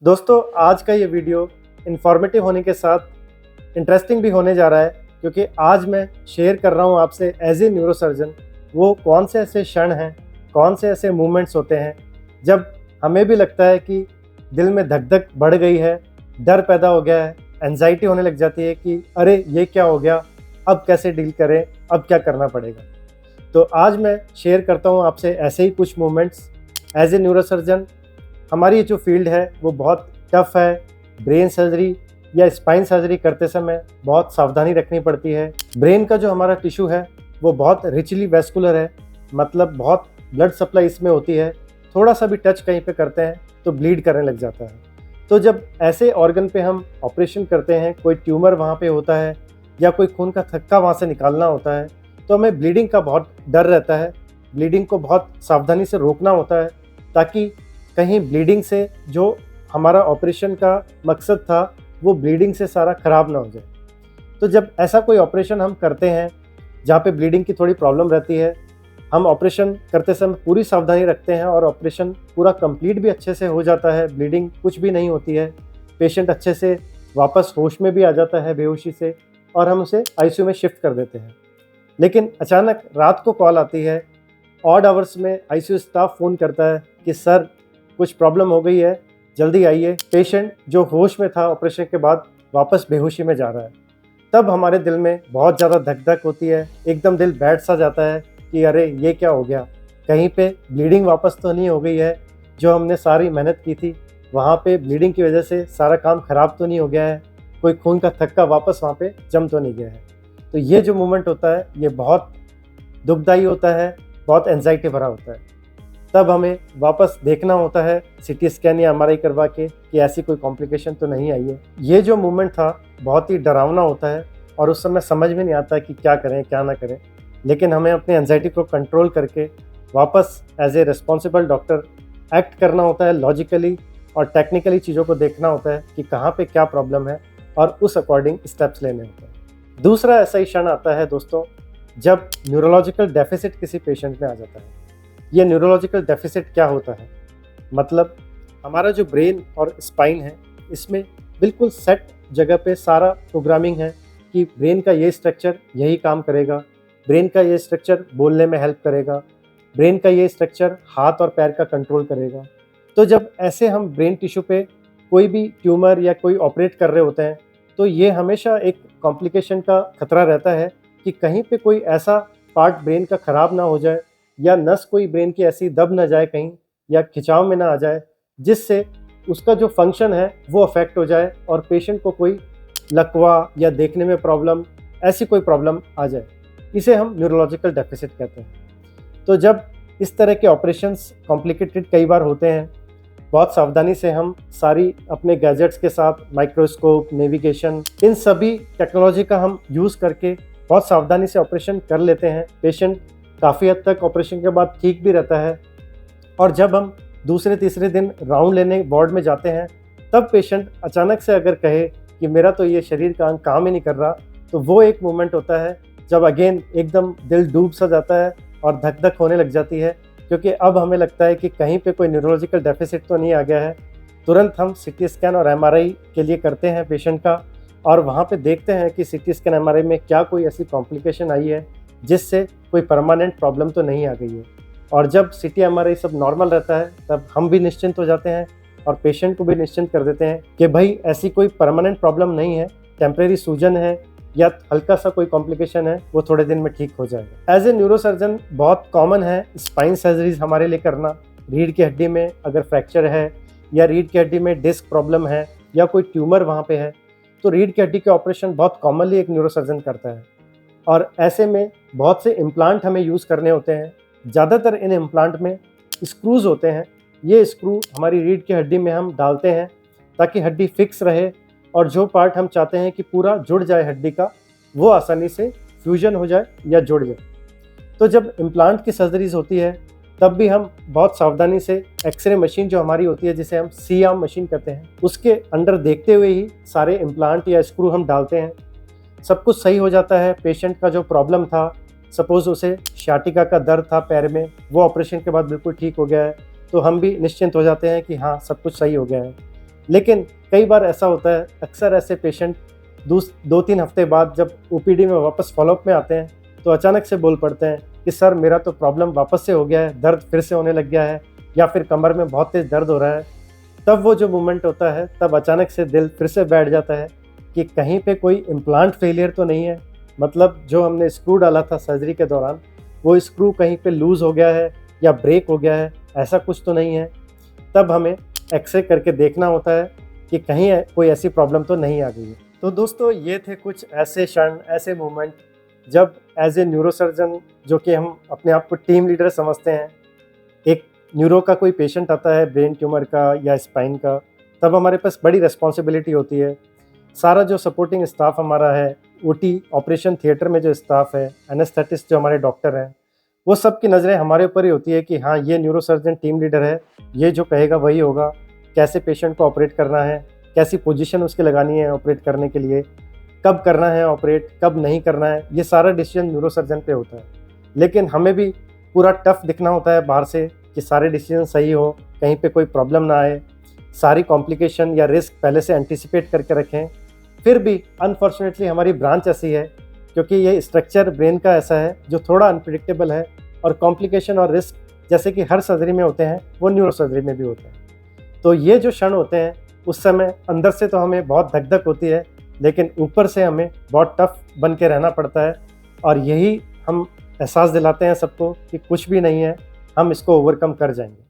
दोस्तों, आज का ये वीडियो इन्फॉर्मेटिव होने के साथ इंटरेस्टिंग भी होने जा रहा है, क्योंकि आज मैं शेयर कर रहा हूँ आपसे एज ए न्यूरोसर्जन वो कौन से ऐसे क्षण हैं, कौन से ऐसे मूवमेंट्स होते हैं जब हमें भी लगता है कि दिल में धक धक बढ़ गई है, डर पैदा हो गया है, एंजाइटी होने लग जाती है कि अरे ये क्या हो गया, अब कैसे डील करें, अब क्या करना पड़ेगा। तो आज मैं शेयर करता हूँ आपसे ऐसे ही कुछ मूवमेंट्स एज ए न्यूरोसर्जन। हमारी जो फील्ड है वो बहुत टफ है। ब्रेन सर्जरी या स्पाइन सर्जरी करते समय बहुत सावधानी रखनी पड़ती है। ब्रेन का जो हमारा टिश्यू है वो बहुत रिचली वैस्कुलर है, मतलब बहुत ब्लड सप्लाई इसमें होती है। थोड़ा सा भी टच कहीं पे करते हैं तो ब्लीड करने लग जाता है। तो जब ऐसे ऑर्गन पे हम ऑपरेशन करते हैं, कोई ट्यूमर वहाँ पे होता है या कोई खून का थक्का वहाँ से निकालना होता है, तो हमें ब्लीडिंग का बहुत डर रहता है। ब्लीडिंग को बहुत सावधानी से रोकना होता है ताकि कहीं ब्लीडिंग से जो हमारा ऑपरेशन का मकसद था वो ब्लीडिंग से सारा ख़राब ना हो जाए। तो जब ऐसा कोई ऑपरेशन हम करते हैं जहाँ पे ब्लीडिंग की थोड़ी प्रॉब्लम रहती है, हम ऑपरेशन करते समय पूरी सावधानी रखते हैं और ऑपरेशन पूरा कंप्लीट भी अच्छे से हो जाता है, ब्लीडिंग कुछ भी नहीं होती है, पेशेंट अच्छे से वापस होश में भी आ जाता है बेहोशी से, और हम उसे आईसीयू में शिफ्ट कर देते हैं। लेकिन अचानक रात को कॉल आती है, ऑड आवर्स में आईसीयू स्टाफ फ़ोन करता है कि सर कुछ प्रॉब्लम हो गई है, जल्दी आइए। पेशेंट जो होश में था ऑपरेशन के बाद वापस बेहोशी में जा रहा है। तब हमारे दिल में बहुत ज़्यादा धक धक होती है, एकदम दिल बैठ सा जाता है कि अरे ये क्या हो गया, कहीं पे ब्लीडिंग वापस तो नहीं हो गई है, जो हमने सारी मेहनत की थी वहाँ पे ब्लीडिंग की वजह से सारा काम ख़राब तो नहीं हो गया है, कोई खून का थक्का वापस वहाँ पे जम तो नहीं गया है। तो ये जो मोमेंट होता है ये बहुत दुखदायी होता है, बहुत एंजाइटी भरा होता है। तब हमें वापस देखना होता है सीटी स्कैन या एमआरआई करवा के कि ऐसी कोई कॉम्प्लिकेशन तो नहीं आई है। ये जो मूवमेंट था बहुत ही डरावना होता है और उस समय समझ में नहीं आता कि क्या करें क्या ना करें, लेकिन हमें अपनी एंजाइटी को कंट्रोल करके वापस as a responsible doctor act करना होता है। लॉजिकली और टेक्निकली चीज़ों को देखना होता है कि कहाँ पे क्या प्रॉब्लम है और उस अकॉर्डिंग स्टेप्स लेने होते हैं। दूसरा ऐसा ही क्षण आता है दोस्तों जब न्यूरोलॉजिकल डेफिसिट किसी पेशेंट में आ जाता है। ये न्यूरोलॉजिकल डेफिसिट क्या होता है, मतलब हमारा जो ब्रेन और स्पाइन है इसमें बिल्कुल सेट जगह पे सारा प्रोग्रामिंग है कि ब्रेन का ये स्ट्रक्चर यही काम करेगा, ब्रेन का ये स्ट्रक्चर बोलने में हेल्प करेगा, ब्रेन का ये स्ट्रक्चर हाथ और पैर का कंट्रोल करेगा। तो जब ऐसे हम ब्रेन टिश्यू पे कोई भी ट्यूमर या कोई ऑपरेट कर रहे होते हैं तो ये हमेशा एक कॉम्प्लिकेशन का खतरा रहता है कि कहीं पे कोई ऐसा पार्ट ब्रेन का ख़राब ना हो जाए या नस कोई ब्रेन की ऐसी दब ना जाए कहीं या खिंचाव में ना आ जाए जिससे उसका जो फंक्शन है वो अफेक्ट हो जाए और पेशेंट को कोई लकवा या देखने में प्रॉब्लम, ऐसी कोई प्रॉब्लम आ जाए। इसे हम न्यूरोलॉजिकल डेफिसिट कहते हैं। तो जब इस तरह के ऑपरेशंस कॉम्प्लिकेटेड कई बार होते हैं, बहुत सावधानी से हम सारी अपने गैजेट्स के साथ माइक्रोस्कोप, नेविगेशन, इन सभी टेक्नोलॉजी का हम यूज़ करके बहुत सावधानी से ऑपरेशन कर लेते हैं। पेशेंट काफ़ी हद तक ऑपरेशन के बाद ठीक भी रहता है और जब हम दूसरे तीसरे दिन राउंड लेने वार्ड में जाते हैं तब पेशेंट अचानक से अगर कहे कि मेरा तो ये शरीर का अंग काम ही नहीं कर रहा, तो वो एक मोमेंट होता है जब अगेन एकदम दिल डूब सा जाता है और धक धक होने लग जाती है, क्योंकि अब हमें लगता है कि कहीं पे कोई न्यूरोलॉजिकल डेफिसिट तो नहीं आ गया है। तुरंत हम सीटी स्कैन और एमआरआई के लिए करते हैं पेशेंट का और वहाँ पे देखते हैं कि सीटी स्कैन एमआरआई में क्या कोई ऐसी कॉम्प्लिकेशन आई है जिससे कोई परमानेंट प्रॉब्लम तो नहीं आ गई है। और जब सीटी एमआरआई सब नॉर्मल रहता है तब हम भी निश्चिंत हो जाते हैं और पेशेंट को भी निश्चिंत कर देते हैं कि भाई ऐसी कोई परमानेंट प्रॉब्लम नहीं है, टेम्परेरी सूजन है या हल्का सा कोई कॉम्प्लिकेशन है, वो थोड़े दिन में ठीक हो जाएगा। एज ए न्यूरोसर्जन बहुत कॉमन है स्पाइन सर्जरीज हमारे लिए करना। रीढ़ की हड्डी में अगर फ्रैक्चर है या रीढ़ की हड्डी में डिस्क प्रॉब्लम है या कोई ट्यूमर वहाँ पे है, तो रीढ़ की हड्डी के ऑपरेशन बहुत कॉमनली एक न्यूरोसर्जन करता है। और ऐसे में बहुत से इम्प्लांट हमें यूज़ करने होते हैं। ज़्यादातर इन इम्प्लांट में स्क्रूज़ होते हैं। ये स्क्रू हमारी रीढ़ की हड्डी में हम डालते हैं ताकि हड्डी फिक्स रहे और जो पार्ट हम चाहते हैं कि पूरा जुड़ जाए हड्डी का, वो आसानी से फ्यूजन हो जाए या जुड़ जाए। तो जब इम्प्लांट की सर्जरीज होती है तब भी हम बहुत सावधानी से एक्सरे मशीन जो हमारी होती है, जिसे हम सी आर्म मशीन कहते हैं, उसके अंदर देखते हुए ही सारे इम्प्लांट या स्क्रू हम डालते हैं। सब कुछ सही हो जाता है। पेशेंट का जो प्रॉब्लम था, सपोज़ उसे शाटिका का दर्द था पैर में, वो ऑपरेशन के बाद बिल्कुल ठीक हो गया है, तो हम भी निश्चिंत हो जाते हैं कि हाँ सब कुछ सही हो गया है। लेकिन कई बार ऐसा होता है, अक्सर ऐसे पेशेंट 2-3 हफ्ते बाद जब ओपीडी में वापस फॉलोअप में आते हैं तो अचानक से बोल पड़ते हैं कि सर मेरा तो प्रॉब्लम वापस से हो गया है, दर्द फिर से होने लग गया है, या फिर कमर में बहुत तेज़ दर्द हो रहा है। तब वो जो मोमेंट होता है, तब अचानक से दिल फिर से बैठ जाता है कि कहीं पे कोई इम्प्लांट फेलियर तो नहीं है, मतलब जो हमने स्क्रू डाला था सर्जरी के दौरान वो स्क्रू कहीं पे लूज़ हो गया है या ब्रेक हो गया है, ऐसा कुछ तो नहीं है। तब हमें एक्सरे करके देखना होता है कि कहीं कोई ऐसी प्रॉब्लम तो नहीं आ गई है। तो दोस्तों, ये थे कुछ ऐसे क्षण, ऐसे मोमेंट जब एज ए न्यूरोसर्जन, जो कि हम अपने आप को टीम लीडर समझते हैं, एक न्यूरो का कोई पेशेंट आता है ब्रेन ट्यूमर का या स्पाइन का, तब हमारे पास बड़ी रिस्पॉन्सिबिलिटी होती है। सारा जो सपोर्टिंग स्टाफ हमारा है, ओटी ऑपरेशन थिएटर में जो स्टाफ है, एनेस्थेटिस्ट जो हमारे डॉक्टर हैं, वो सब की नज़रें हमारे ऊपर ही होती है कि हाँ, ये न्यूरोसर्जन टीम लीडर है, ये जो कहेगा वही होगा। कैसे पेशेंट को ऑपरेट करना है, कैसी पोजीशन उसकी लगानी है ऑपरेट करने के लिए, कब करना है ऑपरेट, कब नहीं करना है, ये सारा डिसीजन न्यूरोसर्जन पे होता है। लेकिन हमें भी पूरा टफ दिखना होता है बाहर से कि सारे डिसीजन सही हो, कहीं पे कोई प्रॉब्लम ना आए, सारी कॉम्प्लिकेशन या रिस्क पहले से एंटिसिपेट करके रखें। फिर भी अनफॉर्चुनेटली हमारी ब्रांच ऐसी है, क्योंकि ये स्ट्रक्चर ब्रेन का ऐसा है जो थोड़ा अनप्रिडिक्टेबल है, और कॉम्प्लिकेशन और रिस्क जैसे कि हर सर्जरी में होते हैं वो न्यूरो सर्जरी में भी होते हैं। तो ये जो क्षण होते हैं उस समय अंदर से तो हमें बहुत धक धक होती है, लेकिन ऊपर से हमें बहुत टफ बन के रहना पड़ता है, और यही हम एहसास दिलाते हैं सबको कि कुछ भी नहीं है, हम इसको ओवरकम कर जाएंगे।